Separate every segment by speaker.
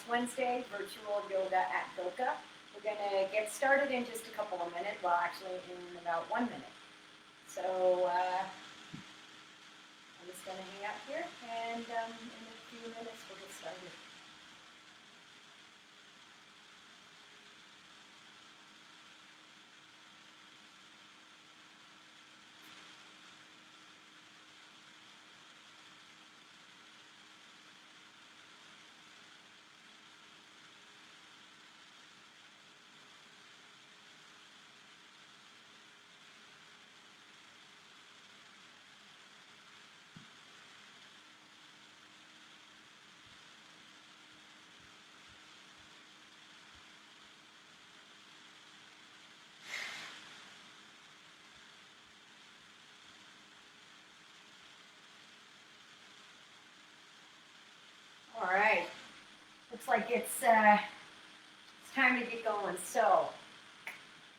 Speaker 1: Wellness Wednesday, virtual yoga at GOCA. We're going to get started in just a couple of minutes, well actually in about 1 minute. So I'm just going to hang out here and in a few minutes we'll get started. All right, looks like it's time to get going. So,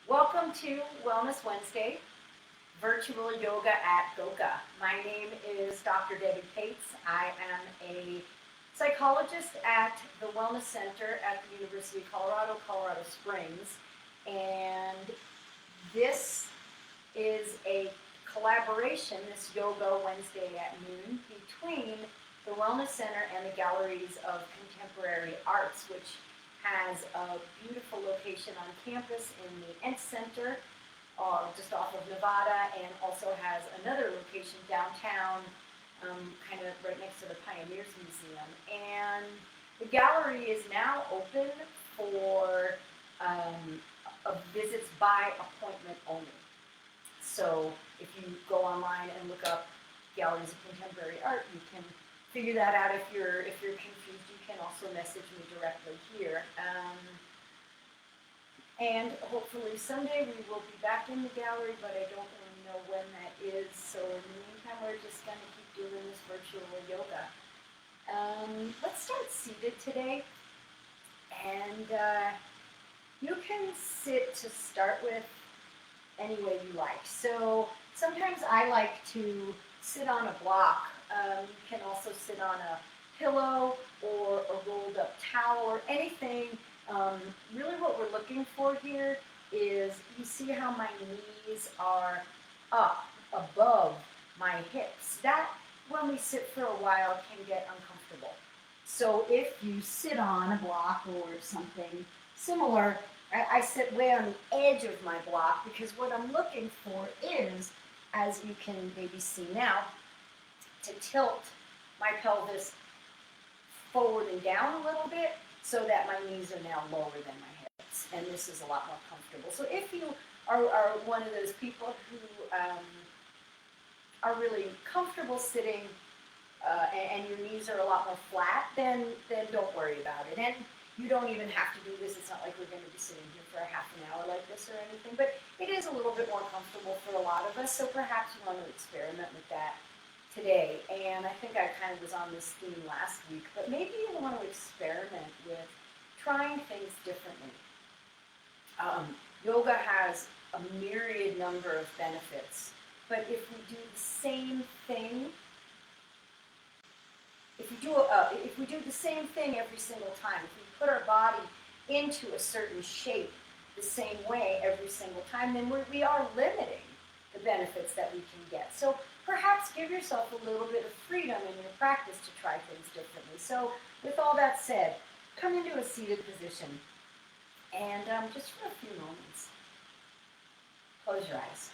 Speaker 1: welcome to Wellness Wednesday, virtual yoga at GOCA. My name is Dr. Debbie Cates. I am a psychologist at the Wellness Center at the University of Colorado, Colorado Springs, and this is a collaboration, this Yoga Wednesday at noon, between the Wellness Center and the Galleries of Contemporary Arts, which has a beautiful location on campus in the Ent Center, just off of Nevada, and also has another location downtown, kind of right next to the Pioneers Museum. And the gallery is now open for visits by appointment only. So if you go online and look up Galleries of Contemporary Art, you can figure that out. If you're confused, you can also message me directly here. And hopefully someday we will be back in the gallery, but I don't really know when that is. So in the meantime, we're just going to keep doing this virtual yoga. Let's start seated today. And you can sit to start with any way you like. So sometimes I like to sit on a block. You can also sit on a pillow or a rolled up towel or anything. Really what we're looking for here is, you see how my knees are up above my hips. That, when we sit for a while, can get uncomfortable. So if you sit on a block or something similar, I sit way on the edge of my block, because what I'm looking for is, as you can maybe see now, to tilt my pelvis forward and down a little bit so that my knees are now lower than my hips. And this is a lot more comfortable. So if you are one of those people who are really comfortable sitting and your knees are a lot more flat, then don't worry about it. And you don't even have to do this. It's not like we're going to be sitting here for a half an hour like this or anything. But it is a little bit more comfortable for a lot of us. So perhaps you want to experiment with that today. And I think I kind of was on this theme last week, but maybe you want to experiment with trying things differently. Yoga has a myriad number of benefits, but if we do the same thing, if we do the same thing every single time, if we put our body into a certain shape the same way every single time, then we are limiting the benefits that we can get. So perhaps give yourself a little bit of freedom in your practice to try things differently. So with all that said, come into a seated position, and just for a few moments, close your eyes.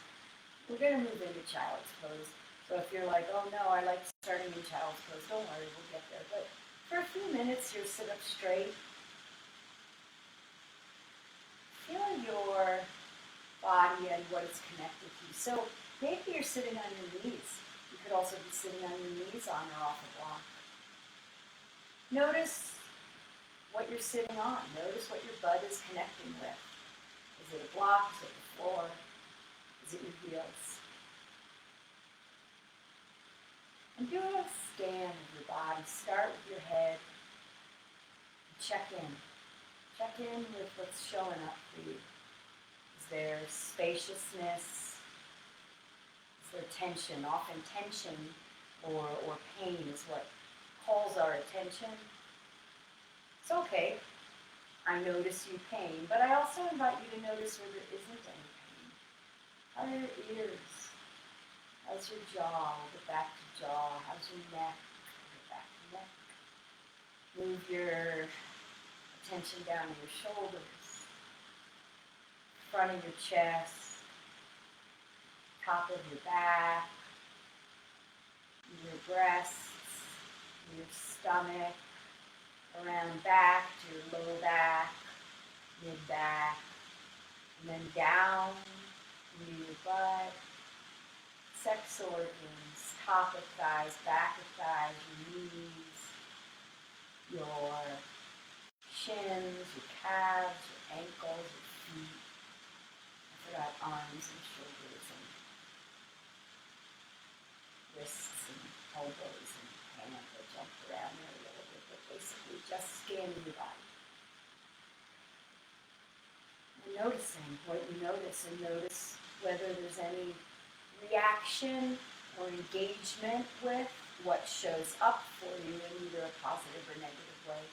Speaker 1: We're going to move into child's pose. So if you're like, oh no, I like starting in child's pose, don't worry, we'll get there. But for a few minutes, you'll sit up straight. Feel your body and what it's connected to. So maybe you're sitting on your knees. You could also be sitting on your knees on or off a block. Notice what you're sitting on. Notice what your butt is connecting with. Is it a block? Is it the floor? Is it your heels? And do a scan of your body. Start with your head. Check in. Check in with what's showing up for you. Is there spaciousness? Is there tension? Often tension or pain is what calls our attention. It's okay. I notice your pain, but I also invite you to notice where there isn't any pain. How are your ears? How's your jaw? We'll get back to jaw. How's your neck? We'll get back to neck. Move your attention down to your shoulders, front of your chest, top of your back, your breasts, your stomach, around back to your low back, mid back, and then down into your butt, sex organs, top of thighs, back of thighs, your knees, your shins, your calves, your ankles, your feet. I forgot arms and shoulders and wrists and elbows and hands. I jumped around there a little bit, but basically just scanning your body. And noticing what you notice, and notice whether there's any reaction or engagement with what shows up for you in either a positive or negative way.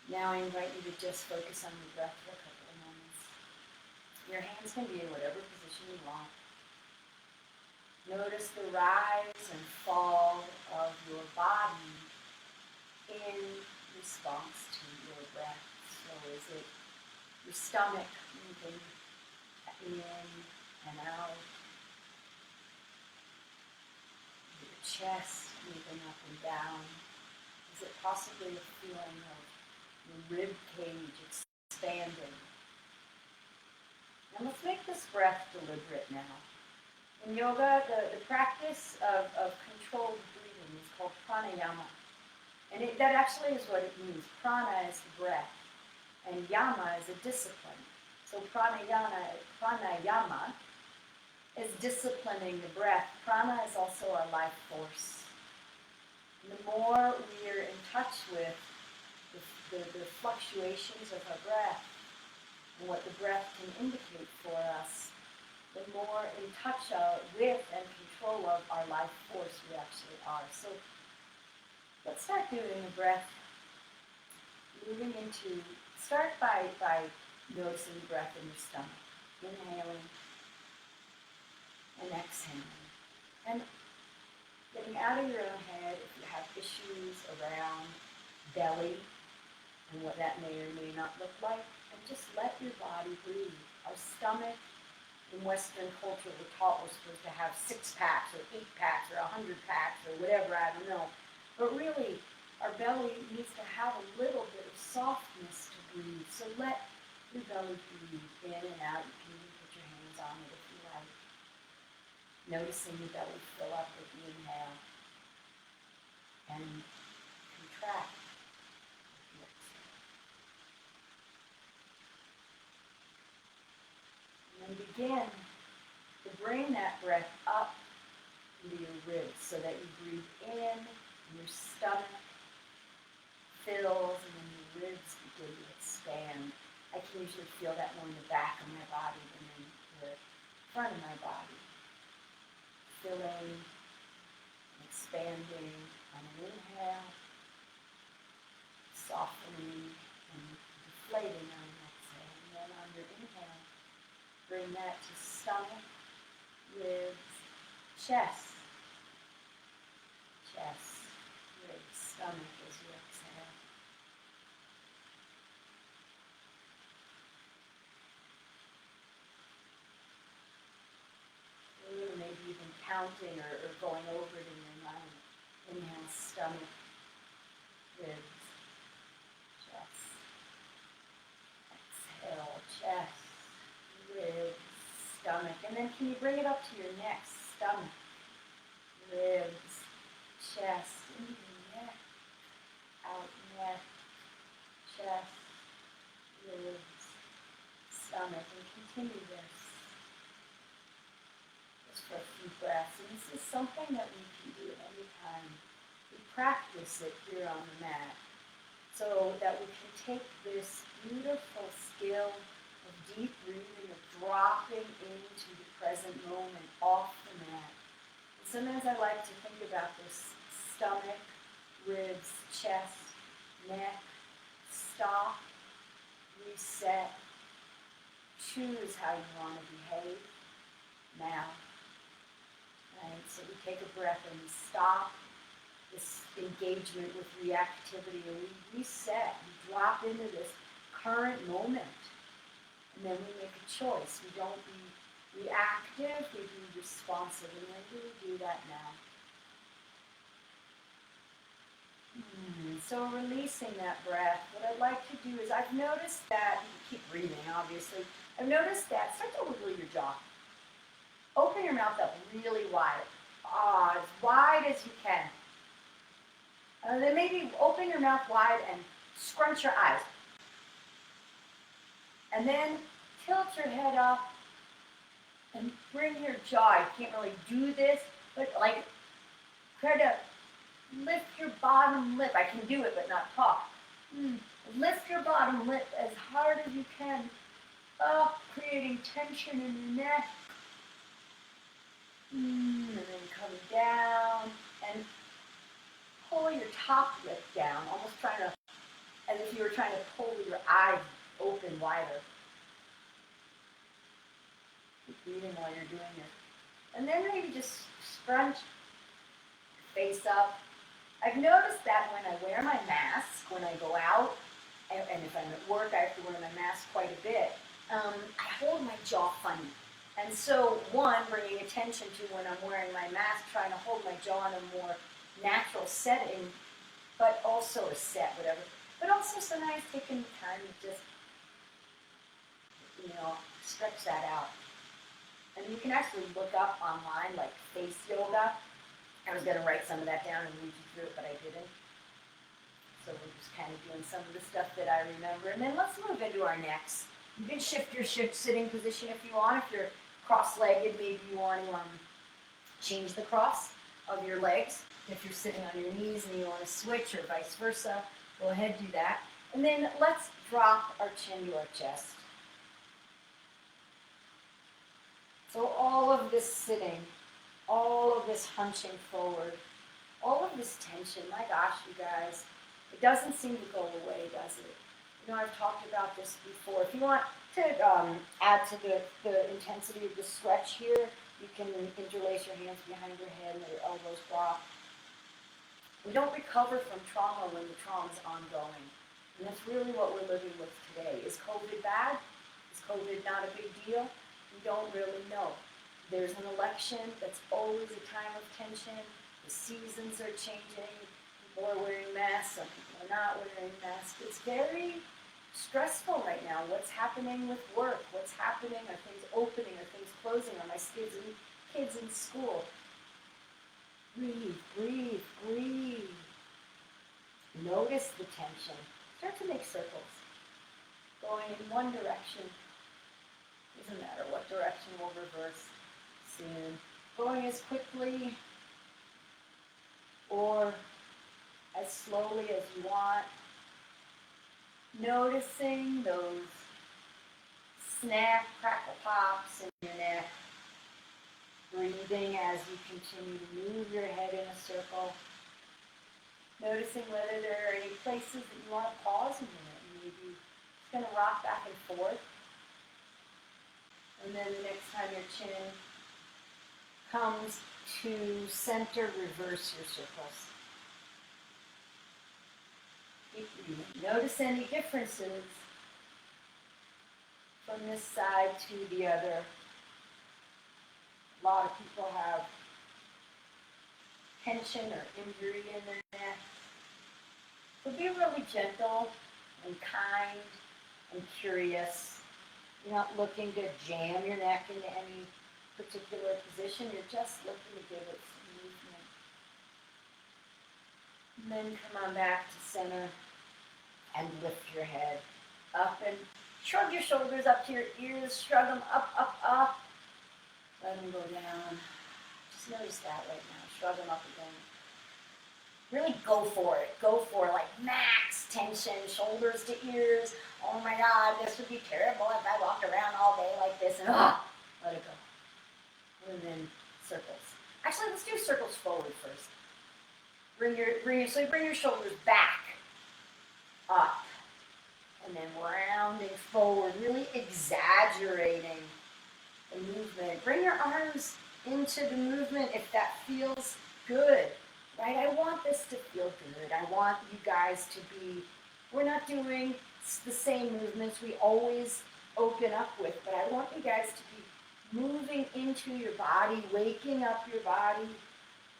Speaker 1: Now I invite you to just focus on your breath for a couple of moments. Your hands can be in whatever position you want. Notice the rise and fall of your body in response to your breath. So is it your stomach moving in and out? Your chest moving up and down? Is it possibly a feeling of your rib cage expanding? And let's make this breath deliberate now. In yoga, the practice of controlled breathing is called pranayama. And that actually is what it means. Prana is the breath, and yama is a discipline. So pranayama is disciplining the breath. Prana is also our life force. And the more we are in touch with the fluctuations of our breath and what the breath can indicate for us, the more in touch with and control of our life force we actually are. So let's start doing the breath. Start by noticing the breath in your stomach. Inhaling and exhaling. And getting out of your own head if you have issues around belly and what that may or may not look like, and just let your body breathe. Our stomach, in Western culture, we're taught we're supposed to have 6 packs or 8 packs or 100 packs or whatever, I don't know. But really, our belly needs to have a little bit of softness to breathe. So let your belly breathe in and out. You can even put your hands on it if you like. Noticing your belly fill up with the inhale and contract. And begin to bring that breath up into your ribs so that you breathe in and your stomach fills and then your ribs begin to expand. I can usually feel that more in the back of my body than in the front of my body. Filling and expanding on an inhale, softening and deflating on an exhale. And then on your inhale, bring that to stomach, ribs, chest, ribs, stomach as you exhale. Maybe even counting or going over it in your mind. Inhale, stomach, ribs, chest. Exhale, chest, ribs, stomach. And then can you bring it up to your neck? Stomach, ribs, chest, into your neck, out neck, chest, ribs, stomach. And continue this just for a few breaths. And this is something that we can do at any time. We practice it here on the mat so that we can take this beautiful skill of deep breathing, of dropping into the present moment off the mat. And sometimes I like to think about this: stomach, ribs, chest, neck, stop, reset, choose how you want to behave now. Right? So we take a breath and we stop this engagement with reactivity, and we reset, we drop into this current moment, and then we make a choice. We don't be reactive, we be responsive, and when do we do that now? So releasing that breath, what I'd like to do is, I've noticed that, you keep breathing obviously, I've noticed that, start to wiggle your jaw. Open your mouth up really wide, as wide as you can. Then maybe open your mouth wide and scrunch your eyes. And then tilt your head up and bring your jaw. You can't really do this, but like try to lift your bottom lip. I can do it, but not talk. Lift your bottom lip as hard as you can up, creating tension in your neck. And then come down and pull your top lip down, almost trying to, as if you were trying to pull your eyes open wider. Keep breathing while you're doing it. And then maybe just scrunch your face up. I've noticed that when I wear my mask, when I go out, and if I'm at work, I have to wear my mask quite a bit, I hold my jaw funny. And so, one, bringing attention to when I'm wearing my mask, trying to hold my jaw in a more natural setting, but also a set, whatever. But also sometimes taking time to just, stretch that out. And you can actually look up online, like face yoga. I was going to write some of that down and read you through it, but I didn't. So we're just kind of doing some of the stuff that I remember. And then let's move into our necks. You can shift your sitting position if you want. If you're cross-legged, maybe you want to change the cross of your legs. If you're sitting on your knees and you want to switch, or vice versa, go ahead, do that. And then let's drop our chin to our chest. So all of this sitting, all of this hunching forward, all of this tension, my gosh, you guys, it doesn't seem to go away, does it? I've talked about this before. If you want to add to the intensity of the stretch here, you can interlace your hands behind your head and let your elbows drop. We don't recover from trauma when the trauma is ongoing. And that's really what we're living with today. Is COVID bad? Is COVID not a big deal? We don't really know. There's an election that's always a time of tension. The seasons are changing. People are wearing masks. Some people are not wearing masks. It's very stressful right now. What's happening with work? What's happening? Are things opening? Are things closing? Are my kids in school? Breathe, breathe, breathe. Notice the tension. Start to make circles. Going in one direction. Doesn't matter what direction, we'll reverse soon. Going as quickly or as slowly as you want. Noticing those snap, crackle pops in your neck. Breathing as you continue to move your head in a circle. Noticing whether there are any places that you want to pause a minute. Maybe it's going to rock back and forth. And then the next time your chin comes to center, reverse your circles. Keep breathing. Notice any differences from this side to the other. A lot of people have tension or injury in their neck. So be really gentle and kind and curious. You're not looking to jam your neck into any particular position. You're just looking to give it some movement. And then come on back to center and lift your head up and shrug your shoulders up to your ears. Shrug them up, up, up. Let them go down. Just notice that right now. Shrug them up again. Really go for it. Go for it. Like max tension, shoulders to ears. Oh my God, this would be terrible if I walked around all day like this. And let it go. And then circles. Actually, let's do circles forward first. Bring your shoulders back. up, and then rounding forward, really exaggerating the movement. Bring your arms into the movement if that feels good, right? I want this to feel good. I want you guys to be, we're not doing the same movements we always open up with, but I want you guys to be moving into your body, waking up your body,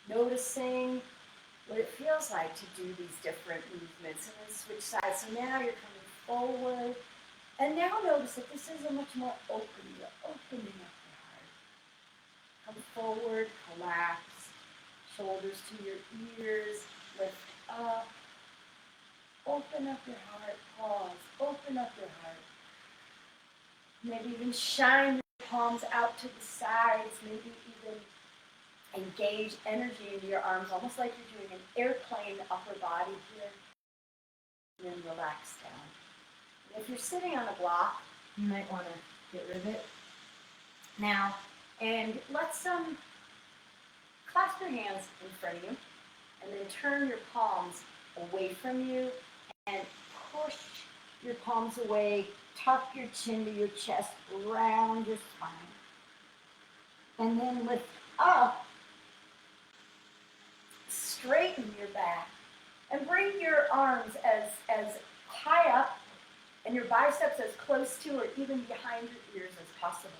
Speaker 1: noticing what it feels like to do these different movements. And then switch sides. So now you're coming forward. And now notice that this is a much more opening. You're opening up your heart. Come forward, collapse. Shoulders to your ears. Lift up. Open up your heart. Pause. Open up your heart. Maybe even shine your palms out to the sides. Maybe even engage energy into your arms, almost like you're doing an airplane upper body here. And then relax down. And if you're sitting on a block, you might want to get rid of it. Now, and let's clasp your hands in front of you, and then turn your palms away from you, and push your palms away. Tuck your chin to your chest, round your spine. And then lift up. Straighten your back and bring your arms as high up and your biceps as close to or even behind your ears as possible.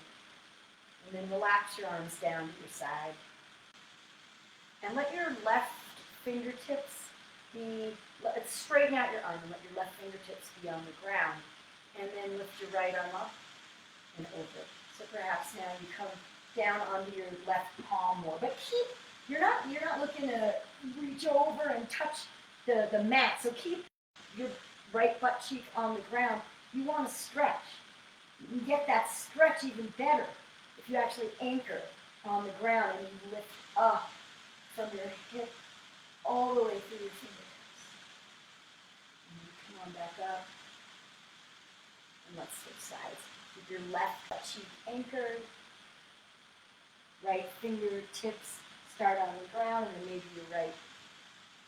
Speaker 1: And then relax your arms down to your side. And let your left fingertips straighten out your arm and let your left fingertips be on the ground. And then lift your right arm up and over. So perhaps now you come down onto your left palm more. But you're not looking to reach over and touch the mat. So keep your right butt cheek on the ground. You want to stretch. You can get that stretch even better if you actually anchor on the ground and you lift up from your hip all the way through your fingertips. And you come on back up. And let's switch sides. Keep your left butt cheek anchored. Right fingertips start on the ground, and then maybe your right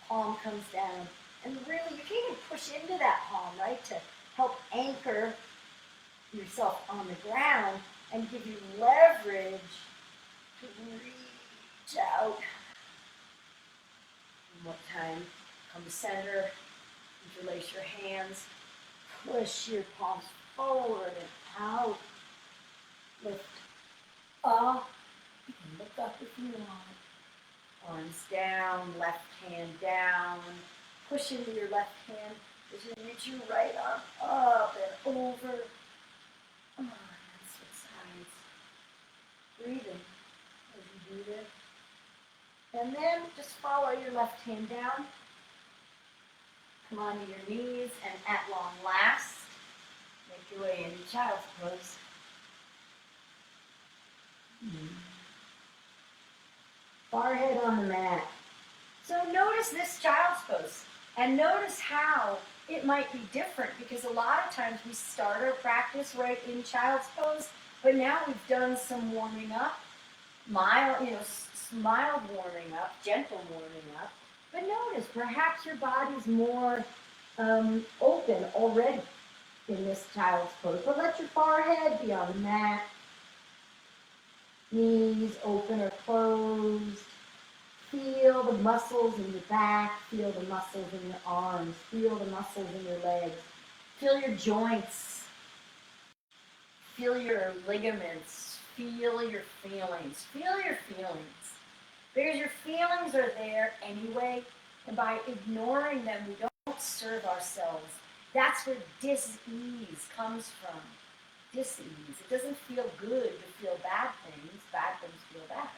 Speaker 1: palm comes down. And really, you can even push into that palm, right, to help anchor yourself on the ground and give you leverage to reach out. One more time. Come to center. Interlace your hands. Push your palms forward and out. Lift up. You can look up if you want. Arms down, left hand down. Push into your left hand as you reach your right arm up and over. And switch sides. Breathing as you do this. And then just follow your left hand down. Come onto your knees and at long last, make your way into child's pose. Forehead on the mat. So notice this child's pose and notice how it might be different because a lot of times we start our practice right in child's pose, but now we've done some warming up, mild warming up, gentle warming up. But notice perhaps your body's more open already in this child's pose. But let your forehead be on the mat. Knees open or closed. Feel the muscles in your back. Feel the muscles in your arms. Feel the muscles in your legs. Feel your joints. Feel your ligaments. Feel your feelings. Feel your feelings. Because your feelings are there anyway, and by ignoring them, we don't serve ourselves. That's where dis-ease comes from. Dis-ease. It doesn't feel good to feel bad things. Bad things feel bad.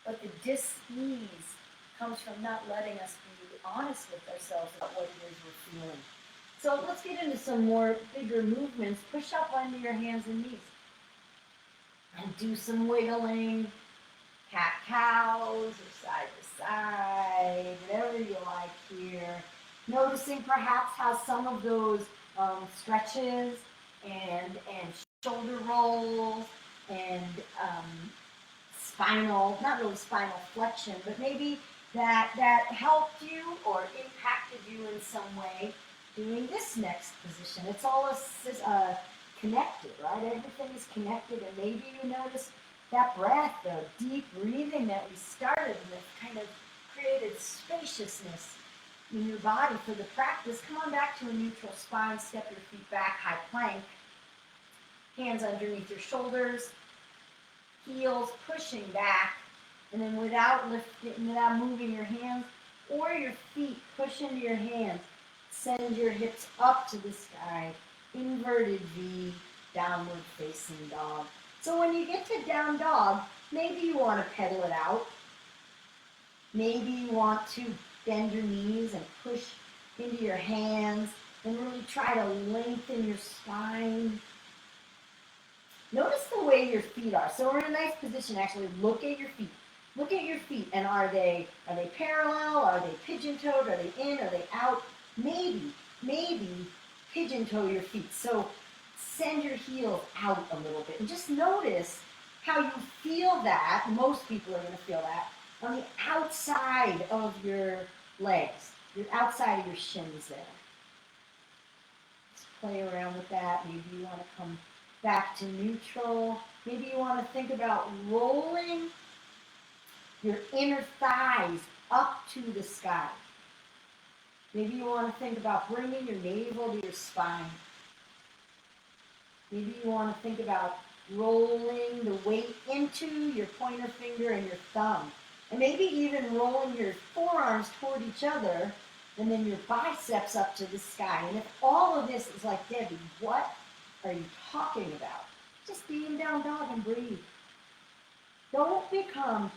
Speaker 1: But the dis-ease comes from not letting us be honest with ourselves about what it is we're feeling. So let's get into some more bigger movements. Push up onto your hands and knees. And do some wiggling. Cat-cows or side to side, whatever you like here. Noticing perhaps how some of those stretches and shoulder rolls and not really spinal flexion, but maybe that helped you or impacted you in some way. doing this next position. It's all connected, right? Everything is connected, and maybe you notice that breath, the deep breathing that we started with, kind of created spaciousness in your body for the practice. Come on back to a neutral spine, step your feet back, high plank, hands underneath your shoulders, heels pushing back, and then without moving your hands or your feet, push into your hands. Send your hips up to the sky, inverted V, downward facing dog. So when you get to down dog, maybe you want to pedal it out. Maybe you want to bend your knees and push into your hands and really try to lengthen your spine. Notice the way your feet are. So we're in a nice position. Actually, look at your feet. Look at your feet, and are they parallel? Are they pigeon-toed? Are they in? Are they out? Maybe pigeon-toe your feet. So send your heels out a little bit, and just notice how you feel that. Most people are going to feel that on the outside of your legs, your outside of your shins there. Just play around with that. Maybe you want to come back to neutral. Maybe you want to think about rolling your inner thighs up to the sky. Maybe you want to think about bringing your navel to your spine. Maybe you want to think about rolling the weight into your pointer finger and your thumb. And maybe even rolling your forearms toward each other and then your biceps up to the sky. And if all of this is like, Debbie, what are you talking about? Just be in down dog and breathe.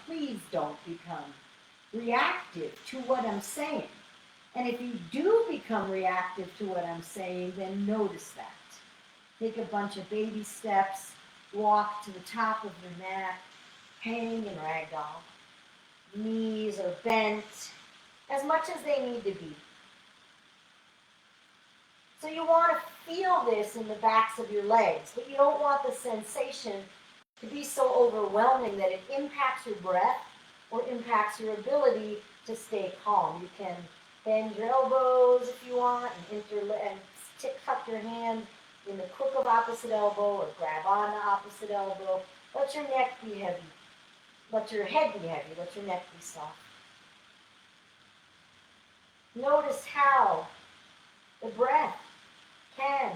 Speaker 1: Please don't become reactive to what I'm saying. And if you do become reactive to what I'm saying, then notice that. Take a bunch of baby steps, walk to the top of your mat, hang in ragdoll. Knees are bent as much as they need to be. So you want to feel this in the backs of your legs, but you don't want the sensation to be so overwhelming that it impacts your breath or impacts your ability to stay calm. You can bend your elbows if you want and tuck your hand in the crook of opposite elbow or grab on the opposite elbow. Let your neck be heavy. Let your head be heavy. Let your neck be soft. Notice how the breath can,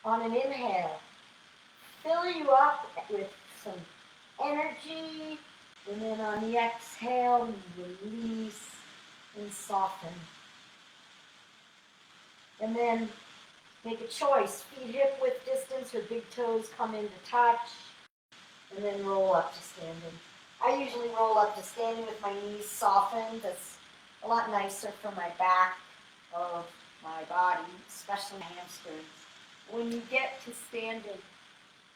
Speaker 1: on an inhale, fill you up with some energy, and then on the exhale, release and soften. And then make a choice. Feet hip width distance or big toes come into touch, and then roll up to standing. I usually roll up to standing with my knees softened. That's a lot nicer for my back of my body, especially my hamstrings. When you get to standing,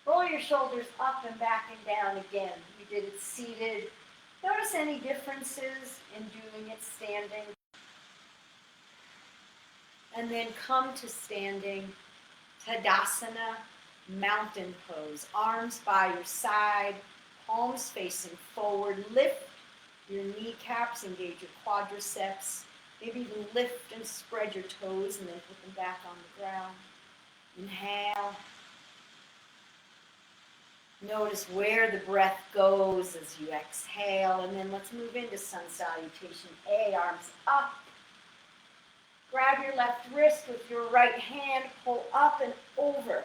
Speaker 1: roll your shoulders up and back and down again. You did it seated. Notice any differences in doing it standing. And then come to standing, Tadasana, mountain pose. Arms by your side, palms facing forward. Lift your kneecaps, engage your quadriceps. Maybe even lift and spread your toes and then put them back on the ground. Inhale. Notice where the breath goes as you exhale. And then let's move into sun salutation. A, arms up. Grab your left wrist with your right hand, pull up and over.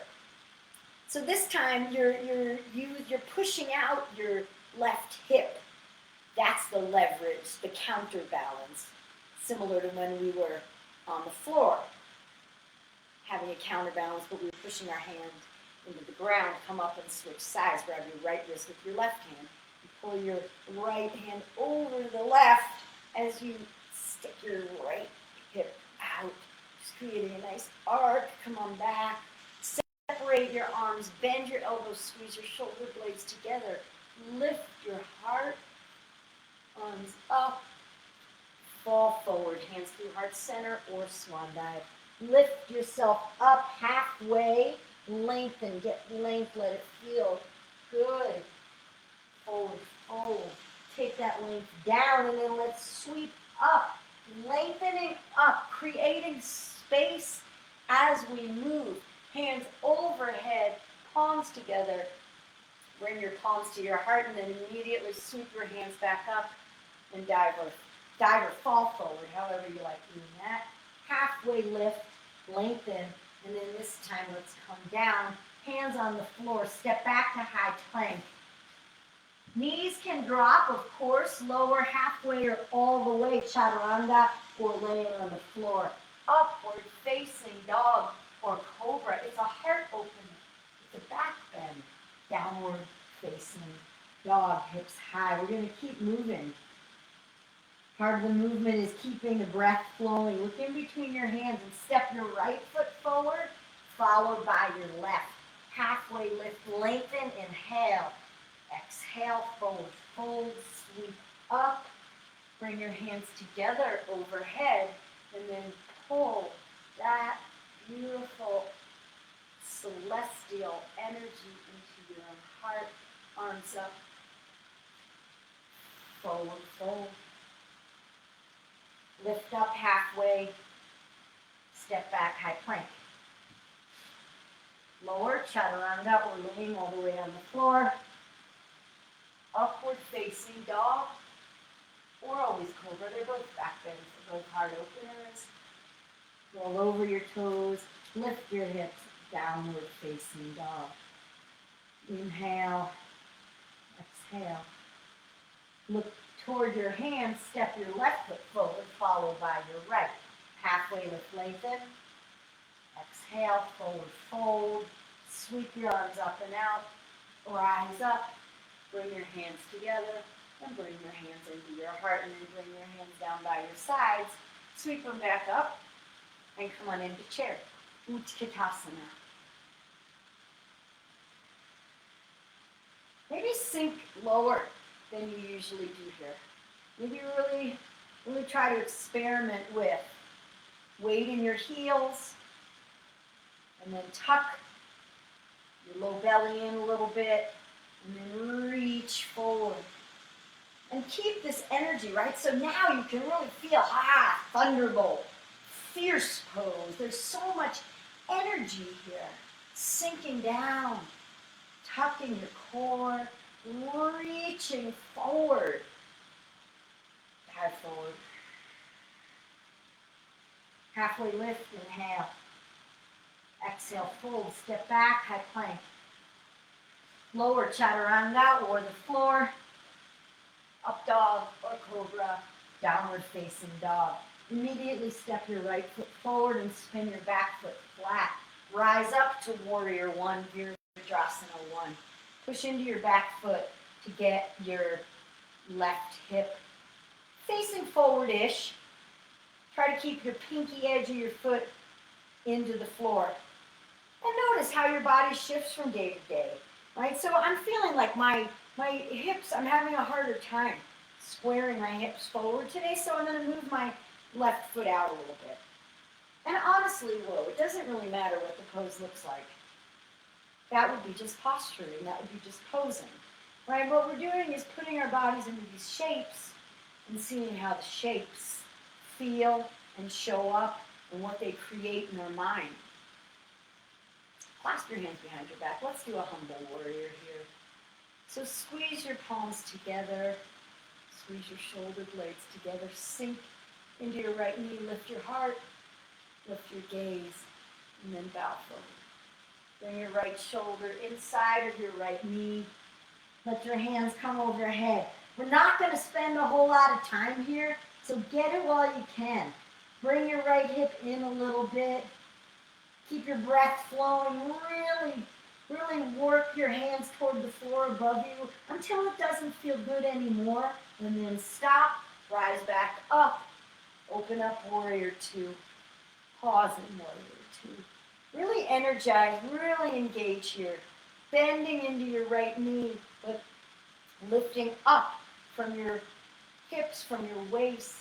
Speaker 1: So this time you're pushing out your left hip. That's the leverage, the counterbalance, similar to when we were on the floor, having a counterbalance, but we were pushing our hand into the ground. Come up and switch sides. Grab your right wrist with your left hand. You pull your right hand over the left as you stick your right hip out. Just creating a nice arc. Come on back. Separate your arms. Bend your elbows. Squeeze your shoulder blades together. Lift your heart. Arms up. Fall forward. Hands through heart center or swan dive. Lift yourself up halfway. Lengthen. Get length. Let it feel good. Forward, fold. Take that length down and then let's sweep up. Lengthening up. Creating space space as we move. Hands overhead, palms together. Bring your palms to your heart and then immediately sweep your hands back up and dive or fall forward, however you like doing that. Halfway lift, lengthen, and then this time let's come down. Hands on the floor, step back to high plank. Knees can drop, of course, lower halfway or all the way, chaturanga, or laying on the floor. Upward facing dog or cobra. It's a heart opener. It's a back bend. Downward facing dog, hips high. We're going to keep moving. Part of the movement is keeping the breath flowing. Look in between your hands and step your right foot forward, followed by your left. Halfway lift, lengthen, inhale. Exhale, fold, fold, sweep up. Bring your hands together overhead and then pull that beautiful celestial energy into your heart. Arms up, forward, fold. Lift up halfway, step back, high plank. Lower, chaturanga, or laying all the way on the floor. Upward facing dog, or always cobra. They're both back bends, they're both heart openers. Roll over your toes, lift your hips, downward facing dog. Inhale, exhale. Look toward your hands, step your left foot forward, followed by your right. Halfway lift, lengthen. Exhale, forward fold. Sweep your arms up and out. Rise up. Bring your hands together and bring your hands into your heart and then bring your hands down by your sides. Sweep them back up and come on into chair. Utkatasana. Maybe sink lower than you usually do here. Maybe really try to experiment with weight in your heels and then tuck your low belly in a little bit and then reach forward. And keep this energy, right? So now you can really feel, thunderbolt, fierce pose. There's so much energy here. Sinking down, tucking your core, reaching forward. Dive forward. Halfway lift, inhale. Exhale, fold, step back, high plank. Lower chaturanga or the floor. Up dog or cobra, downward facing dog. Immediately step your right foot forward and spin your back foot flat. Rise up to warrior one, Virabhadrasana 1. Push into your back foot to get your left hip facing forward-ish. Try to keep your pinky edge of your foot into the floor. And notice how your body shifts from day to day, right? So I'm feeling like my hips, I'm having a harder time squaring my hips forward today, so I'm going to move my left foot out a little bit. And honestly, it doesn't really matter what the pose looks like. That would be just posturing, that would be just posing, right? What we're doing is putting our bodies into these shapes and seeing how the shapes feel and show up and what they create in our mind. Clasp your hands behind your back. Let's do a humble warrior here. So squeeze your palms together. Squeeze your shoulder blades together. Sink into your right knee. Lift your heart. Lift your gaze. And then bow forward. Bring your right shoulder inside of your right knee. Let your hands come overhead. We're not going to spend a whole lot of time here, so get it while you can. Bring your right hip in a little bit. Keep your breath flowing. Really work your hands toward the floor above you until it doesn't feel good anymore. And then stop, rise back up. Open up warrior 2. Pause in warrior 2. Really energize, really engage here. Bending into your right knee, but lifting up from your hips, from your waist,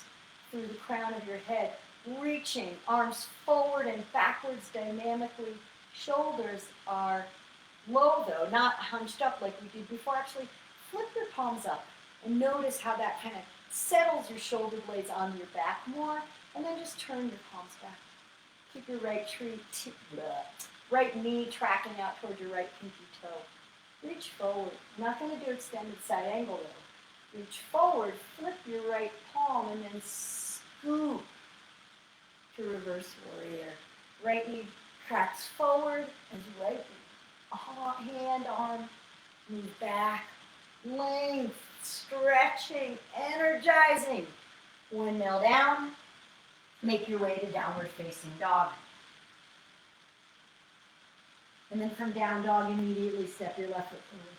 Speaker 1: through the crown of your head. Reaching, arms forward and backwards dynamically. Shoulders are low though, not hunched up like we did before. Actually, flip your palms up and notice how that kind of settles your shoulder blades onto your back more. And then just turn your palms back. Keep your right knee tracking out toward your right pinky toe. Reach forward. I'm not going to do extended side angle though. Reach forward, flip your right palm, and then scoop to reverse warrior. Right knee tracks forward as right hand, arm, move back. Length, stretching, energizing. Windmill down. Make your way to downward facing dog. And then from down dog, immediately step your left foot forward.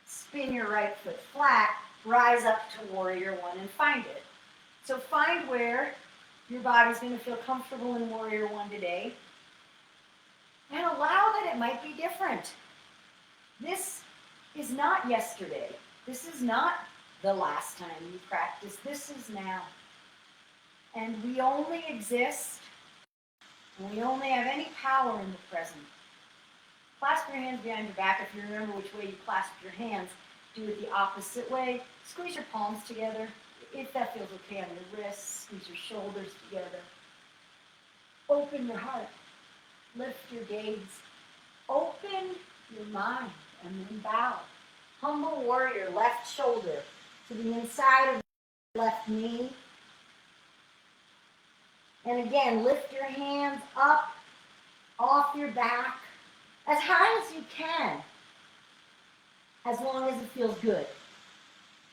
Speaker 1: Spin your right foot flat, rise up to warrior one and find it. So find where your body's going to feel comfortable in warrior one today. And allow that it might be different. This is not yesterday. This is not the last time you practiced. This is now. And we only exist, and we only have any power in the present. Clasp your hands behind your back. If you remember which way you clasp your hands, do it the opposite way. Squeeze your palms together. If that feels okay on your wrists, squeeze your shoulders together. Open your heart. Lift your gaze. Open your mind, and then bow. Humble warrior, left shoulder to the inside of the left knee. And again, lift your hands up, off your back, as high as you can, as long as it feels good.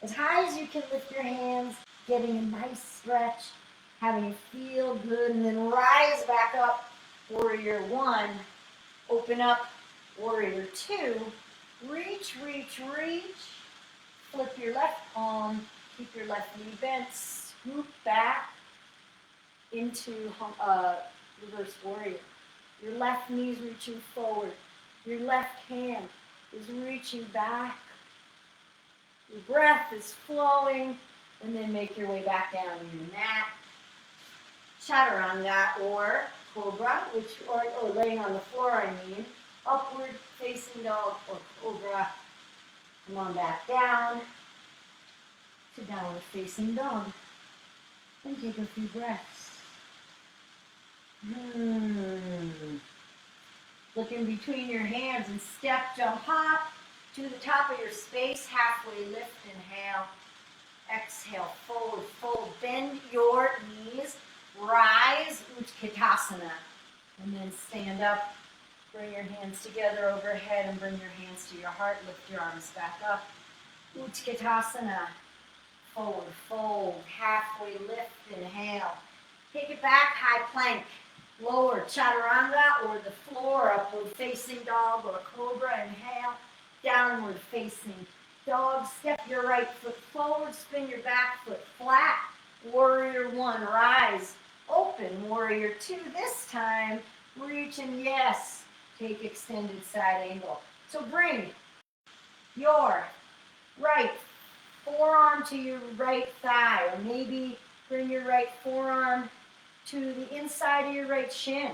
Speaker 1: As high as you can lift your hands, getting a nice stretch, having it feel good, and then rise back up, warrior one, open up, warrior two, reach, reach, reach, flip your left palm, keep your left knee bent, scoop back into reverse warrior. Your left knee is reaching forward. Your left hand is reaching back. Your breath is flowing, and then make your way back down to your mat. Chaturanga or cobra, or laying on the floor, I mean. Upward facing dog or cobra. Come on back down to downward facing dog. And take a few breaths. Look in between your hands and step, jump, hop to the top of your space. Halfway lift, inhale. Exhale, forward fold. Bend your knees. Rise, Utkatasana. And then stand up. Bring your hands together overhead and bring your hands to your heart. Lift your arms back up. Utkatasana. Forward fold. Halfway lift, inhale. Take it back, high plank. Lower chaturanga or the floor, upward facing dog or cobra, inhale. Downward facing dog, step your right foot forward, spin your back foot flat. Warrior one, rise, open. Warrior two, this time, reach and yes, take extended side angle. So bring your right forearm to your right thigh, or maybe bring your right forearm to the inside of your right shin.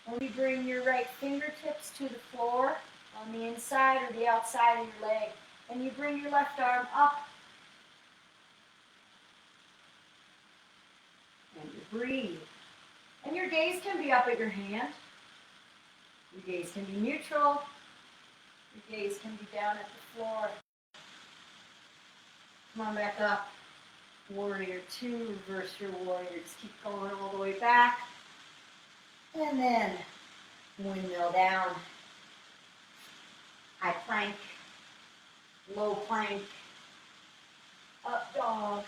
Speaker 1: Or you bring your right fingertips to the floor on the inside or the outside of your leg. And you bring your left arm up. And you breathe. And your gaze can be up at your hand. Your gaze can be neutral. Your gaze can be down at the floor. Come on back up. Warrior two, reverse your warrior. Just keep going all the way back. And then windmill down. High plank, low plank, up dog,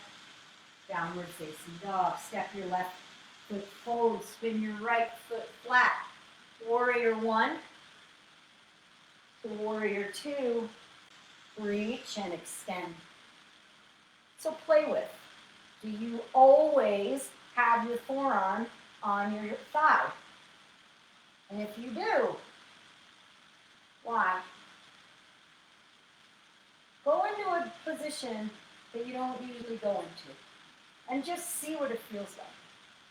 Speaker 1: downward facing dog. Step your left foot forward, spin your right foot flat. Warrior one to warrior two, reach and extend. So play with. Do you always have your forearm on your thigh? And if you do, why? Go into a position that you don't usually go into and just see what it feels like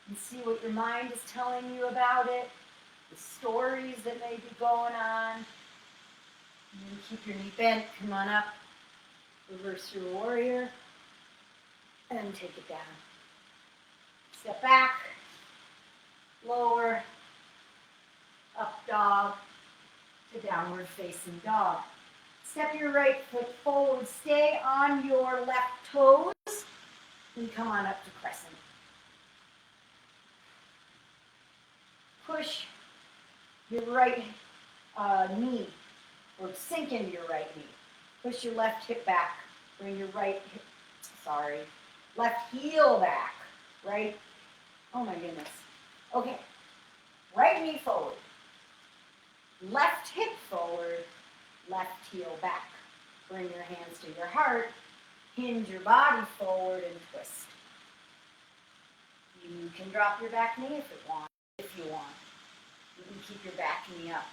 Speaker 1: and see what your mind is telling you about it, the stories that may be going on. And then keep your knee bent, come on up, reverse your warrior, and take it down. Step back, lower, up dog to downward facing dog. Step your right foot forward, stay on your left toes, and come on up to crescent. Push your right knee, or sink into your right knee. Push your left hip back, bring your left heel back, right? Oh my goodness. Okay, right knee forward, left hip forward, left heel back. Bring your hands to your heart, hinge your body forward and twist. You can drop your back knee if you want. You can keep your back knee up.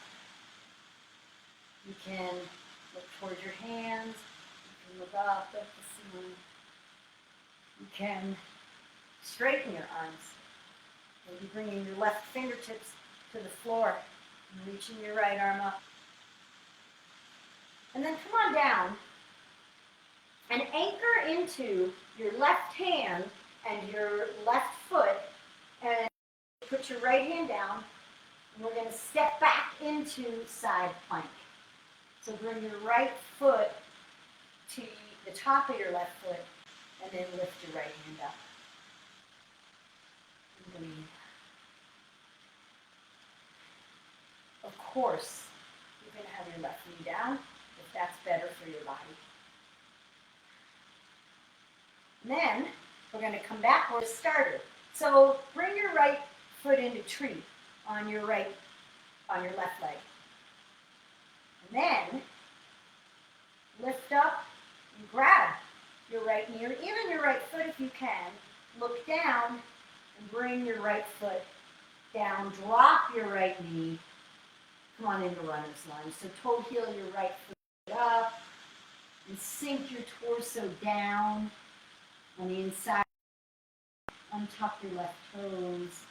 Speaker 1: You can look towards your hands. You can look up at the ceiling. You can straighten your arms. Maybe bringing your left fingertips to the floor and reaching your right arm up. And then come on down and anchor into your left hand and your left foot, and put your right hand down, and we're going to step back into side plank. So bring your right foot to the top of your left foot, and then lift your right hand up. And breathe. Of course, you're going to have your left knee down if that's better for your body. And then we're going to come back where we started. So bring your right foot into tree on your left leg. And then lift up and grab your right knee, or even your right foot if you can. Look down and bring your right foot down. Drop your right knee. Come on into runner's lunge. So toe heel your right foot up and sink your torso down on the inside. Untuck your left toes.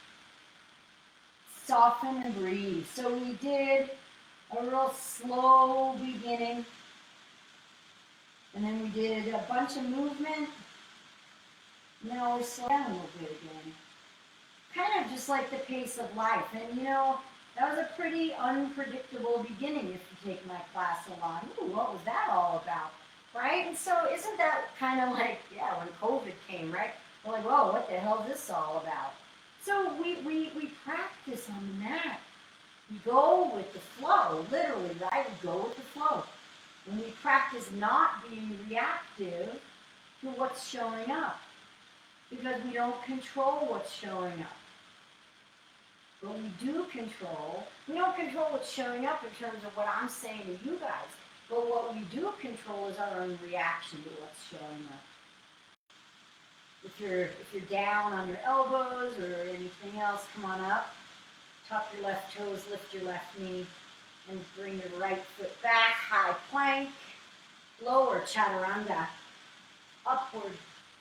Speaker 1: Soften and breathe. So we did a real slow beginning, and then we did a bunch of movement. Now we slow down a little bit again. Kind of just like the pace of life. And you know, that was a pretty unpredictable beginning if you take my class along. Ooh, what was that all about? Right? And so isn't that kind of like, yeah, when COVID came, right? We're like, whoa, what the hell is this all about? So we practice on the mat. We go with the flow, literally, right? We go with the flow. And we practice not being reactive to what's showing up, because we don't control what's showing up. But we don't control what's showing up in terms of what I'm saying to you guys. But what we do control is our own reaction to what's showing up. If you're down on your elbows or anything else, come on up. Tuck your left toes, lift your left knee, and bring your right foot back. High plank, lower chaturanga, upward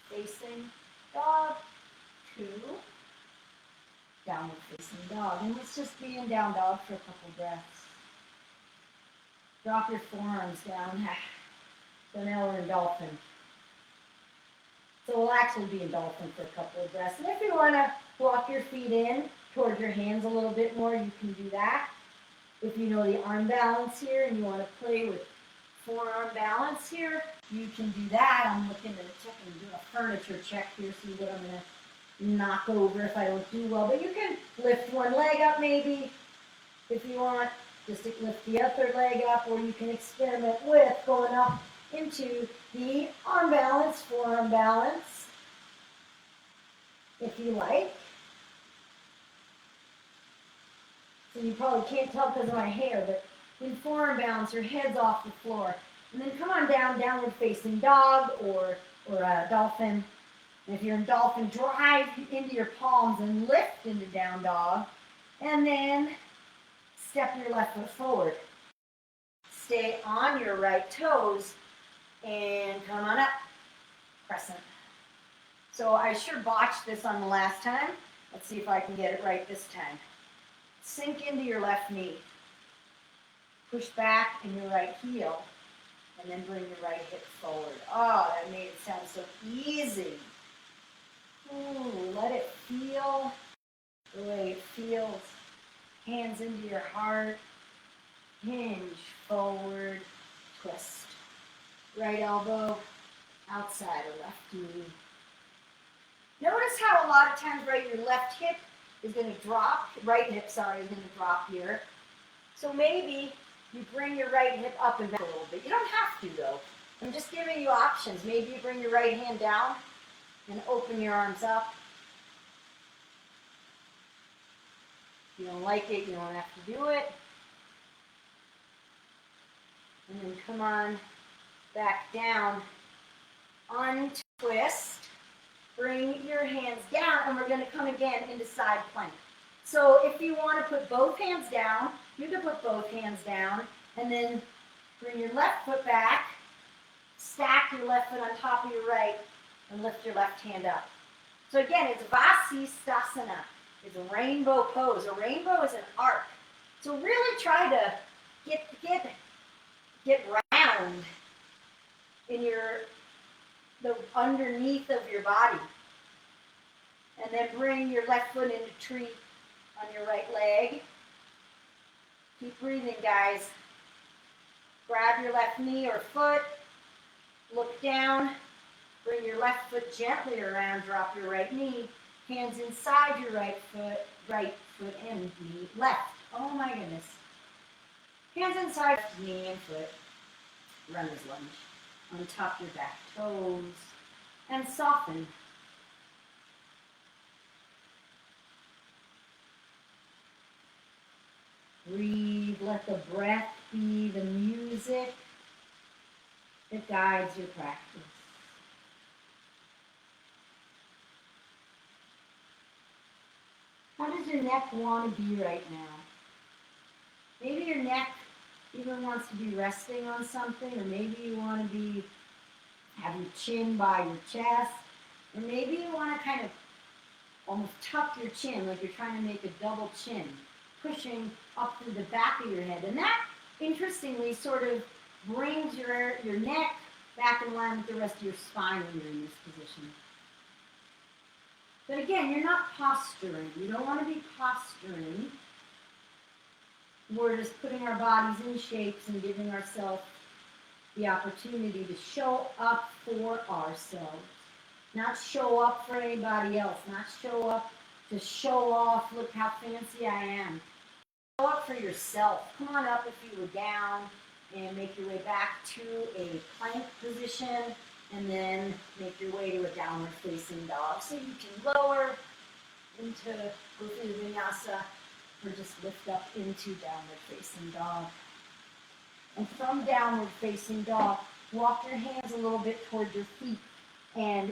Speaker 1: facing dog, 2, downward facing dog. And let's just be in down dog for a couple breaths. Drop your forearms down. So now we're in dolphin. So we'll actually be in dolphin for a couple of breaths. And if you want to walk your feet in toward your hands a little bit more, you can do that. If you know the arm balance here and you want to play with forearm balance here, you can do that. I'm looking at a check and do a furniture check here, see what I'm going to knock over if I don't do well. But you can lift one leg up maybe if you want. Just lift the other leg up, or you can experiment with going up into the arm balance, forearm balance, if you like. So you probably can't tell because of my hair, but in forearm balance, your head's off the floor. And then come on down, downward facing dog or a dolphin. And if you're in dolphin, drive into your palms and lift into down dog. And then step your left foot forward. Stay on your right toes and come on up, crescent. So I sure botched this on the last time. Let's see if I can get it right this time. Sink into your left knee. Push back in your right heel, and then bring your right hip forward. Oh, that made it sound so easy. Ooh, let it feel the way it feels. Hands into your heart. Hinge, forward, twist. Right elbow, outside of left knee. Notice how a lot of times, right, your left hip is going to drop, right hip, sorry, is going to drop here. So maybe you bring your right hip up and back a little bit. You don't have to, though. I'm just giving you options. Maybe you bring your right hand down and open your arms up. If you don't like it, you don't have to do it. And then come on back down, untwist, bring your hands down, and we're going to come again into side plank. So if you want to put both hands down, you can put both hands down, and then bring your left foot back, stack your left foot on top of your right, and lift your left hand up. So again, it's Vasisthasana. It's a rainbow pose. A rainbow is an arc. So really try to get round in the underneath of your body. And then bring your left foot into tree on your right leg. Keep breathing, guys. Grab your left knee or foot. Look down. Bring your left foot gently around. Drop your right knee. Hands inside your right foot and knee. Left. Oh my goodness. Hands inside knee and foot. Runner's lunge. On top of your back toes. And soften. Breathe. Let the breath be the music that guides your practice. How does your neck want to be right now? Maybe your neck even wants to be resting on something, or maybe you want to have your chin by your chest, or maybe you want to kind of almost tuck your chin like you're trying to make a double chin, pushing up through the back of your head. And that, interestingly, sort of brings your neck back in line with the rest of your spine when you're in this position. But again, you're not posturing. You don't want to be posturing. We're just putting our bodies in shapes and giving ourselves the opportunity to show up for ourselves. Not show up for anybody else. Not show up to show off, look how fancy I am. Show up for yourself. Come on up if you were down and make your way back to a plank position, and then make your way to a downward facing dog. So you can lower into Vinyasa or just lift up into downward facing dog. And from downward facing dog, walk your hands a little bit toward your feet and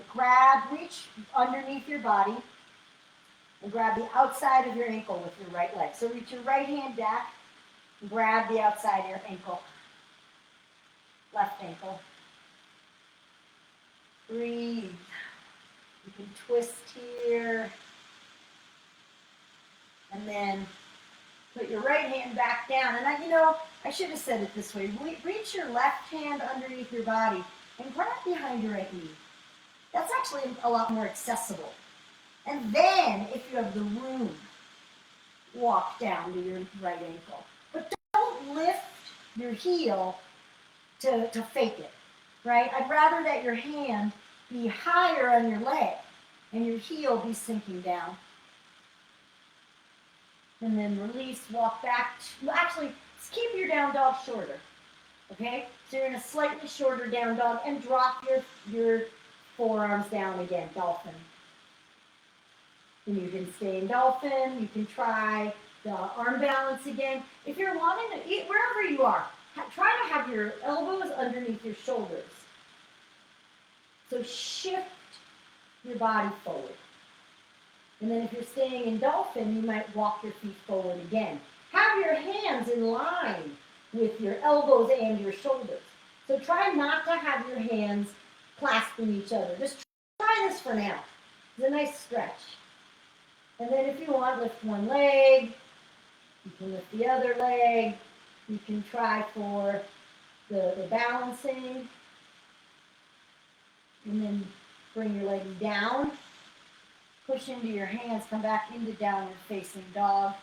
Speaker 1: reach underneath your body and grab the outside of your ankle with your right leg. So reach your right hand back and grab the outside of your ankle. Left ankle. Breathe. You can twist here. And then put your right hand back down. And I should have said it this way. Reach your left hand underneath your body and grab behind your right knee. That's actually a lot more accessible. And then, if you have the room, walk down to your right ankle. But don't lift your heel to fake it, right? I'd rather that your hand be higher on your leg and your heel be sinking down. And then release, walk back. Actually, keep your down dog shorter, okay? So you're in a slightly shorter down dog and drop your forearms down again, dolphin. And you can stay in dolphin. You can try the arm balance again. If you're wanting to eat, wherever you are, try to have your elbows underneath your shoulders. So shift your body forward. And then if you're staying in dolphin, you might walk your feet forward again. Have your hands in line with your elbows and your shoulders. So try not to have your hands clasping each other. Just try this for now. It's a nice stretch. And then if you want, lift one leg. You can lift the other leg. You can try for the balancing. And then bring your legs down. Push into your hands. Come back into downward facing dog.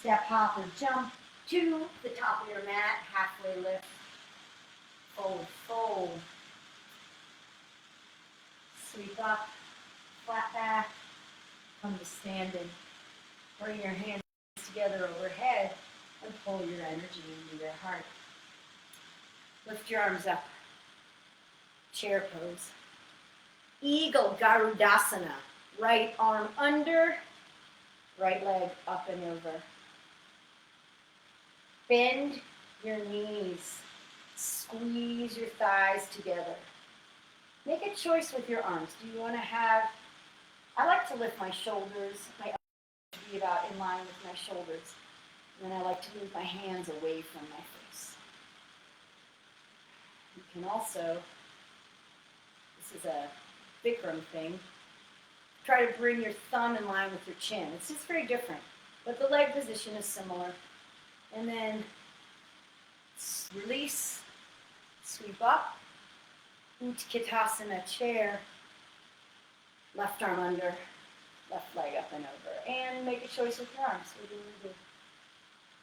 Speaker 1: Step, hop, or jump to the top of your mat, halfway lift, forward fold. Sweep up, flat back, come to standing. Bring your hands together overhead and pull your energy into your heart. Lift your arms up. Chair pose. Eagle Garudasana. Right arm under, right leg up and over. Bend your knees. Squeeze your thighs together. Make a choice with your arms. Do you want to have, I like to lift my shoulders, my elbows to be about in line with my shoulders. And then I like to move my hands away from my face. You can also, this is a Bikram thing, try to bring your thumb in line with your chin. It's just very different, but the leg position is similar. And then release, sweep up, Utkatasana chair, left arm under, left leg up and over. And make a choice with your arms. What do you do?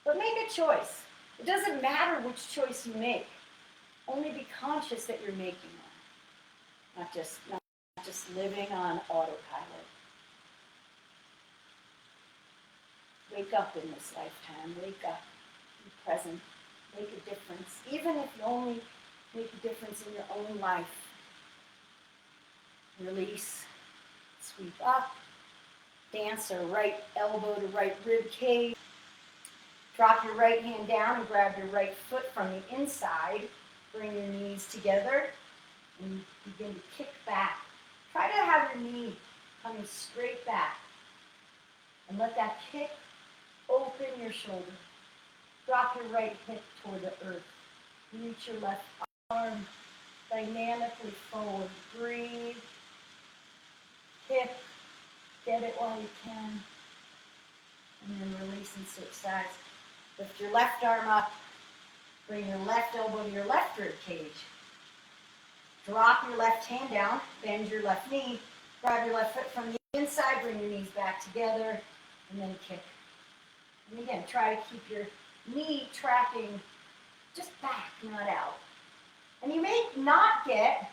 Speaker 1: But make a choice. It doesn't matter which choice you make. Only be conscious that you're making one. Not just living on autopilot. Wake up in this lifetime. Wake up. Be present. Make a difference. Even if you only make a difference in your own life. Release. Sweep up. Dancer, right elbow to right rib cage. Drop your right hand down and grab your right foot from the inside. Bring your knees together and begin to kick back. Try to have your knee coming straight back. And let that kick open your shoulder. Drop your right hip toward the earth. Reach your left arm dynamically forward. Breathe. Kick. Get it while you can. And then release and switch sides. Lift your left arm up. Bring your left elbow to your left rib cage. Drop your left hand down. Bend your left knee. Grab your left foot from the inside. Bring your knees back together. And then kick. And again, try to keep your knee tracking just back, not out. And you may not get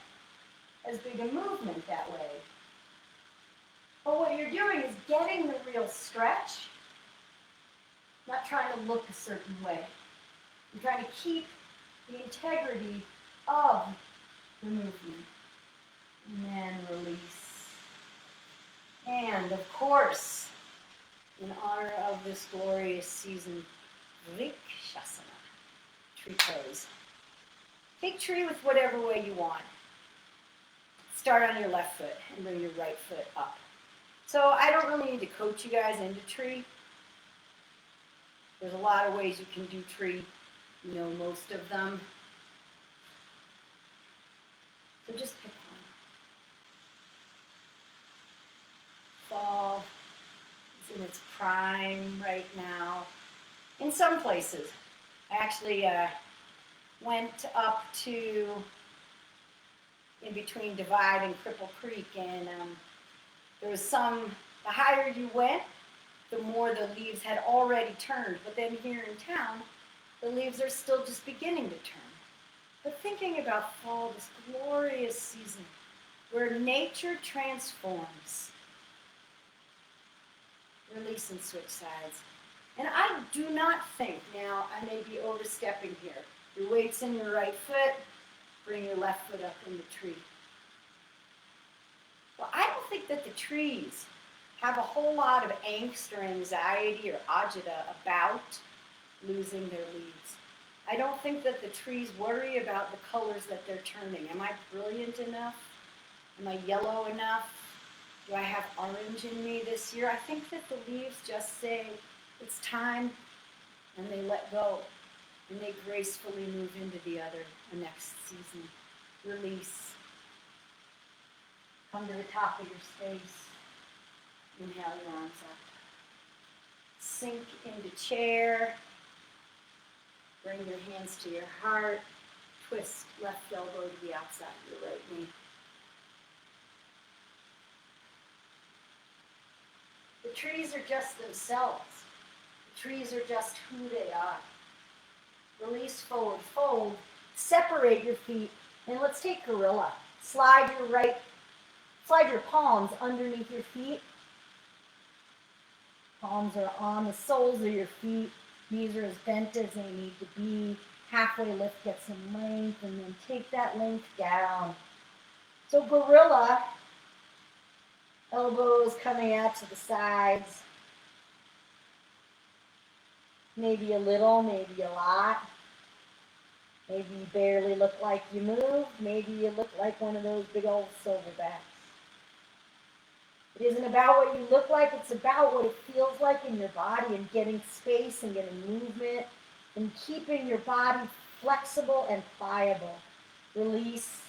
Speaker 1: as big a movement that way. But what you're doing is getting the real stretch, not trying to look a certain way. You're trying to keep the integrity of the movement. And then release. And of course, in honor of this glorious season, Vrikshasana, tree pose. Take tree with whatever way you want. Start on your left foot and bring your right foot up. So I don't really need to coach you guys into tree. There's a lot of ways you can do tree. You know most of them. So just pick one. Fall is in its prime right now. In some places. I actually went up to in between Divide and Cripple Creek, and there was the higher you went, the more the leaves had already turned. But then here in town, the leaves are still just beginning to turn. But thinking about fall, this glorious season where nature transforms. Release and switch sides. And I do not think, now I may be overstepping here, your weight's in your right foot, bring your left foot up in the tree. Well, I don't think that the trees have a whole lot of angst or anxiety or agita about losing their leaves. I don't think that the trees worry about the colors that they're turning. Am I brilliant enough? Am I yellow enough? Do I have orange in me this year? I think that the leaves just say, it's time, and they let go, and they gracefully move into the next season. Release. Come to the top of your space. Inhale your arms up. Sink into chair. Bring your hands to your heart. Twist left elbow to the outside of your right knee. The trees are just themselves. Trees are just who they are. Release, forward, fold. Separate your feet. And let's take gorilla. Slide your palms underneath your feet. Palms are on the soles of your feet. Knees are as bent as they need to be. Halfway lift, get some length, and then take that length down. So gorilla, elbows coming out to the sides. Maybe a little, maybe a lot. Maybe you barely look like you move. Maybe you look like one of those big old silverbacks. It isn't about what you look like, it's about what it feels like in your body and getting space and getting movement and keeping your body flexible and pliable. Release,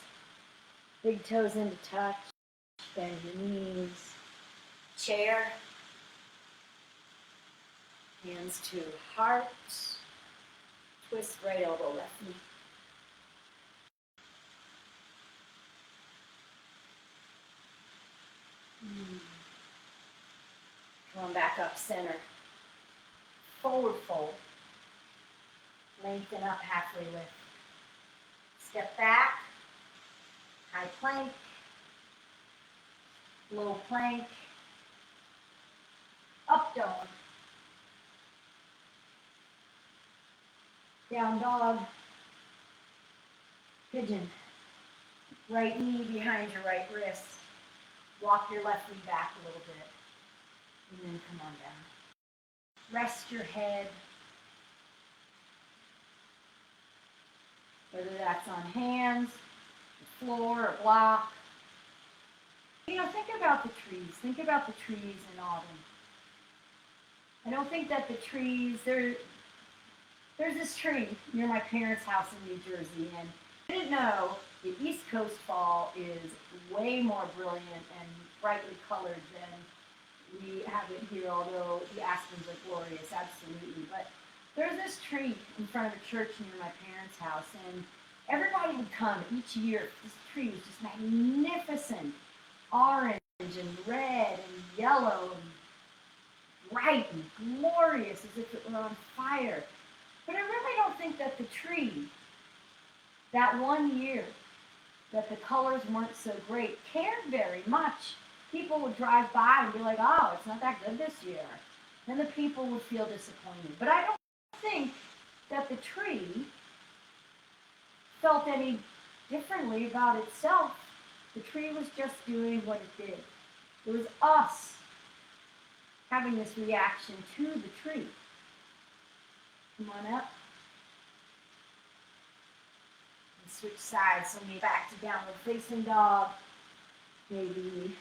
Speaker 1: big toes into touch, bend your knees. Chair, hands to heart, twist right elbow, left knee. Come on back up center. Forward fold. Lengthen up halfway lift. Step back. High plank. Low plank. Up dog. Down dog. Pigeon. Right knee behind your right wrist. Walk your left knee back a little bit. And then come on down. Rest your head. Whether that's on hands, the floor, or block. Think about the trees. Think about the trees in autumn. I don't think that the trees, there's this tree near my parents' house in New Jersey, and I didn't know the East Coast fall is way more brilliant and brightly colored than we have it here, although the aspens are glorious, absolutely. But there's this tree in front of a church near my parents' house, and everybody would come each year. This tree was just magnificent, orange and red and yellow and bright and glorious, as if it were on fire. But I really don't think that the tree, that one year, that the colors weren't so great, cared very much. People would drive by and be like, oh, it's not that good this year. Then the people would feel disappointed. But I don't think that the tree felt any differently about itself. The tree was just doing what it did. It was us having this reaction to the tree. Come on up. And switch sides, so maybe back to downward facing dog. Maybe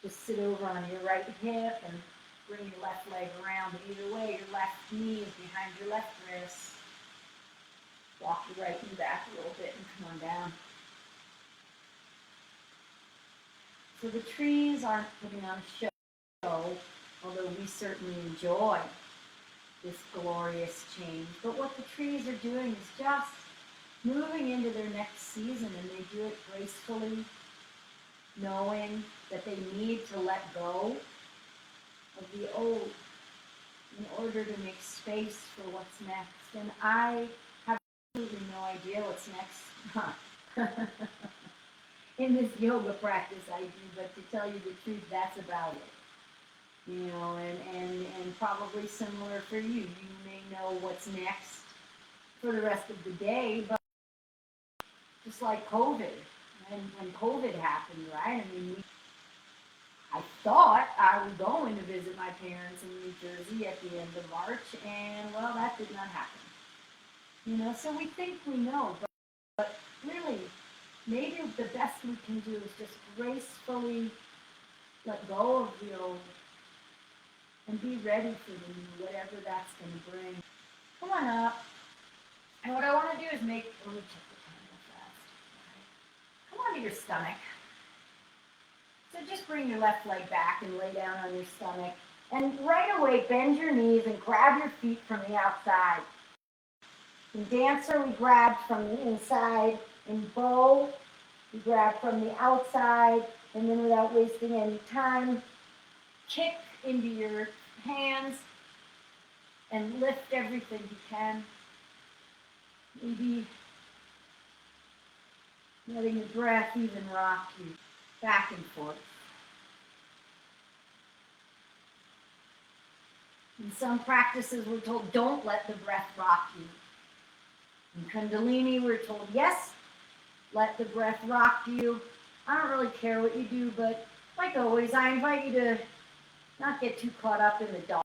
Speaker 1: just sit over on your right hip and bring your left leg around. But either way, your left knee is behind your left wrist. Walk your right knee back a little bit and come on down. So the trees aren't putting on a show, although we certainly enjoy this glorious change. But what the trees are doing is just moving into their next season, and they do it gracefully, knowing that they need to let go of the old in order to make space for what's next. And I have absolutely no idea what's next in this yoga practice I do, but to tell you the truth, that's about it. You know, and probably similar for you. You may know what's next for the rest of the day, but just like COVID, and when COVID happened, right? I mean, I thought I was going to visit my parents in New Jersey at the end of March, and well, that did not happen. You know, so we think we know, but really, maybe the best we can do is just gracefully let go of the old and be ready for the new, whatever that's going to bring. Come on up. And what I want to do is let me check the time real fast. Okay. Come onto your stomach. So just bring your left leg back and lay down on your stomach. And right away, bend your knees and grab your feet from the outside. In dancer, we grabbed from the inside. In bow, we grab from the outside. And then without wasting any time, kick into your hands and lift everything you can. Maybe letting your breath even rock you back and forth. In some practices, we're told, don't let the breath rock you. In Kundalini, we're told, yes, let the breath rock you. I don't really care what you do, but like always, I invite you to not get too caught up in the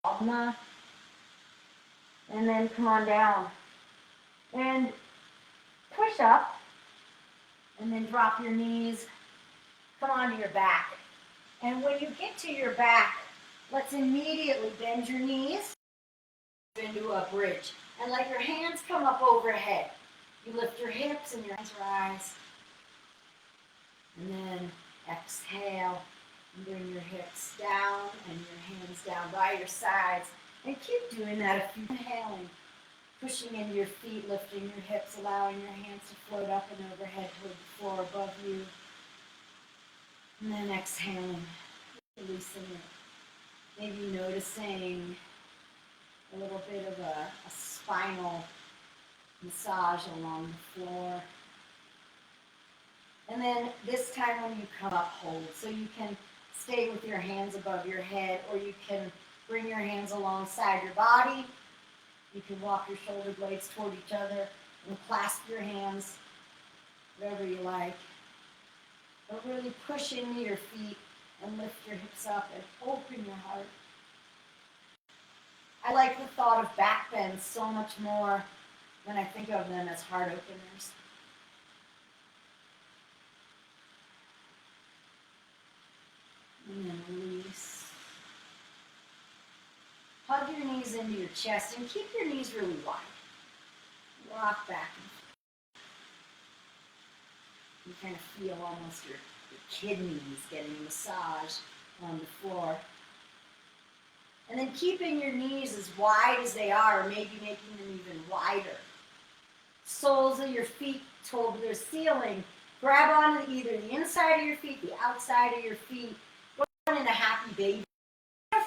Speaker 1: dogma. And then come on down. And push up. And then drop your knees. Come onto your back. And when you get to your back, let's immediately bend your knees into a bridge. And let your hands come up overhead. You lift your hips and your hands rise. And then exhale. And bring your hips down and your hands down by your sides. And keep doing that a few. Inhaling. Pushing into your feet, lifting your hips, allowing your hands to float up and overhead toward the floor above you. And then exhaling, releasing it. Maybe noticing a little bit of a spinal massage along the floor. And then this time when you come up, hold. So you can stay with your hands above your head, or you can bring your hands alongside your body. You can walk your shoulder blades toward each other and clasp your hands, whatever you like. But really push into your feet and lift your hips up and open your heart. I like the thought of back bends so much more when I think of them as heart openers. And then release. Hug your knees into your chest and keep your knees really wide. Rock back and forth. You kind of feel almost your kidneys getting massaged on the floor. And then keeping your knees as wide as they are, or maybe making them even wider. Soles of your feet toward the ceiling. Grab on either the inside of your feet, the outside of your feet. Go on in a happy baby.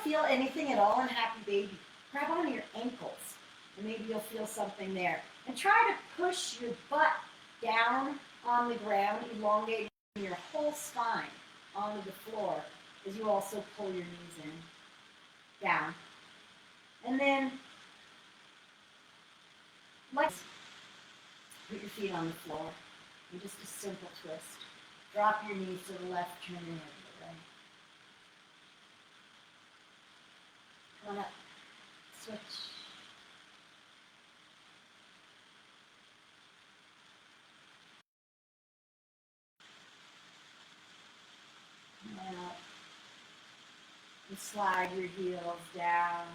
Speaker 1: Feel anything at all in happy baby, grab onto your ankles and maybe you'll feel something there. And try to push your butt down on the ground, elongating your whole spine onto the floor as you also pull your knees in, down. And then, like, put your feet on the floor and just a simple twist. Drop your knees to the left, turn your head to the right. Come on up. Switch. Now, and slide your heels down.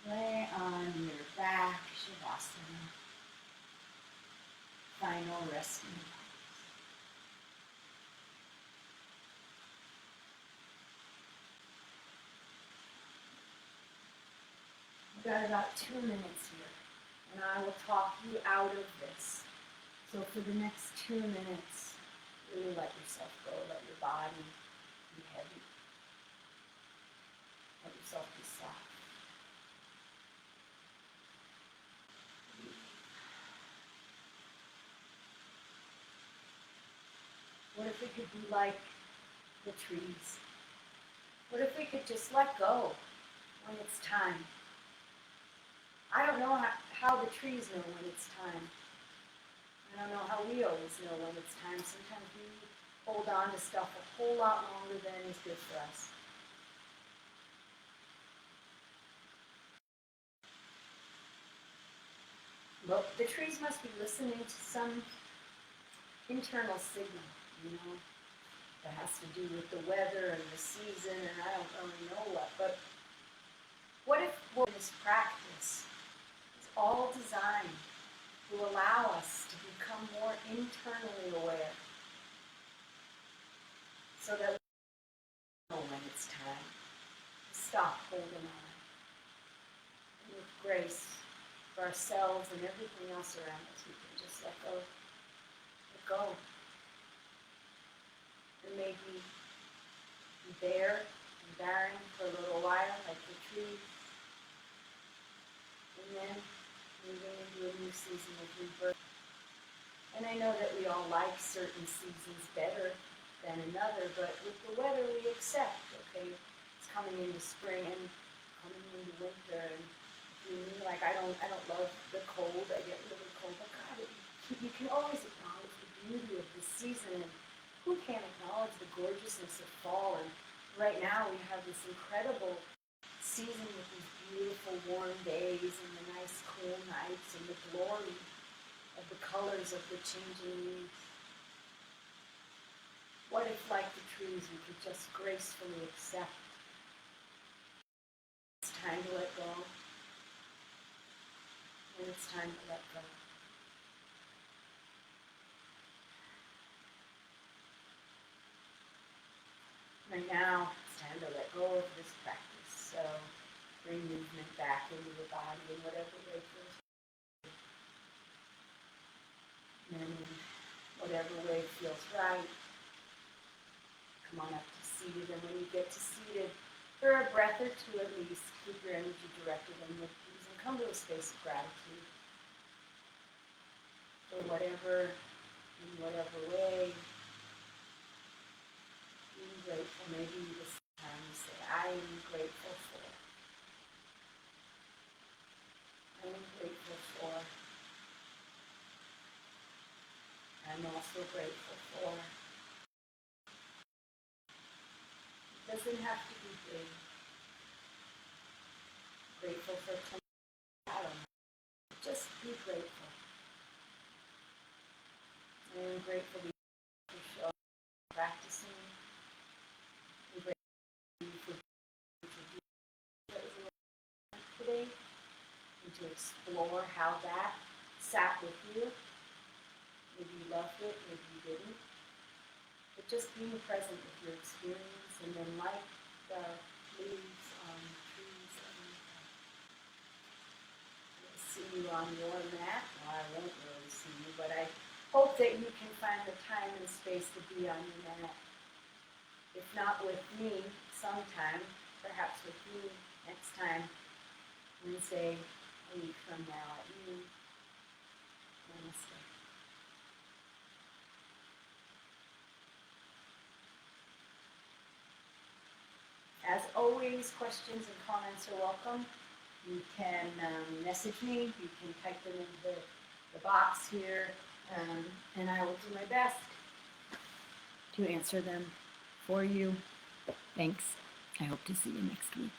Speaker 1: Lay on your back, Shavasana. Final resting. We've got about 2 minutes here, and I will talk you out of this. So for the next 2 minutes, really let yourself go, let your body be heavy. Let yourself be soft. What if we could be like the trees? What if we could just let go when it's time? I don't know how the trees know when it's time. I don't know how we always know when it's time. Sometimes we hold on to stuff a whole lot longer than is good for us. Well, the trees must be listening to some internal signal, that has to do with the weather and the season, and I don't really know what. But what if this practice is all designed to allow us to become more internally aware, so that we know when it's time to stop holding on, and with grace for ourselves and everything else around us, we can just let go. Let go. And maybe be bare and barren for a little while, like the tree, and then moving into a new season of rebirth. And I know that we all like certain seasons better than another, but with the weather we accept, okay? It's coming into spring and coming into winter, and like I don't love the cold. I get really cold, but God, you can always acknowledge the beauty of the season, and who can't acknowledge the gorgeousness of fall? And right now we have this incredible season with these beautiful warm days and the nice cool nights and the glory of the colors of the changing leaves. What if, like the trees, we could just gracefully accept it's time to let go, and it's time to let go. Right now, it's time to let go of this practice. So bring movement back into the body in whatever way feels right. And whatever way feels right. Come on up to seated, and when you get to seated, for a breath or two at least, keep your energy directed in the keys and come to a space of gratitude for whatever, in whatever way. Being grateful, maybe this time you say, I am grateful for. I am grateful for. I'm also grateful for. It doesn't have to be big. Grateful for tomorrow. I don't know. Just be grateful. I am grateful for show, practicing. I'm grateful for today and to explore how that sat with you. Maybe you loved it, maybe you didn't. But just being present with your experience, and then like the leaves on the trees, I'll see you on your mat. Well, I won't really see you, but I hope that you can find the time and space to be on your mat. If not with me, sometime, perhaps with me next time, Wednesday, a week from now at noon. Namaste. As always, questions and comments are welcome. You can message me, you can type them into the box here, and I will do my best to answer them for you. Thanks. I hope to see you next week.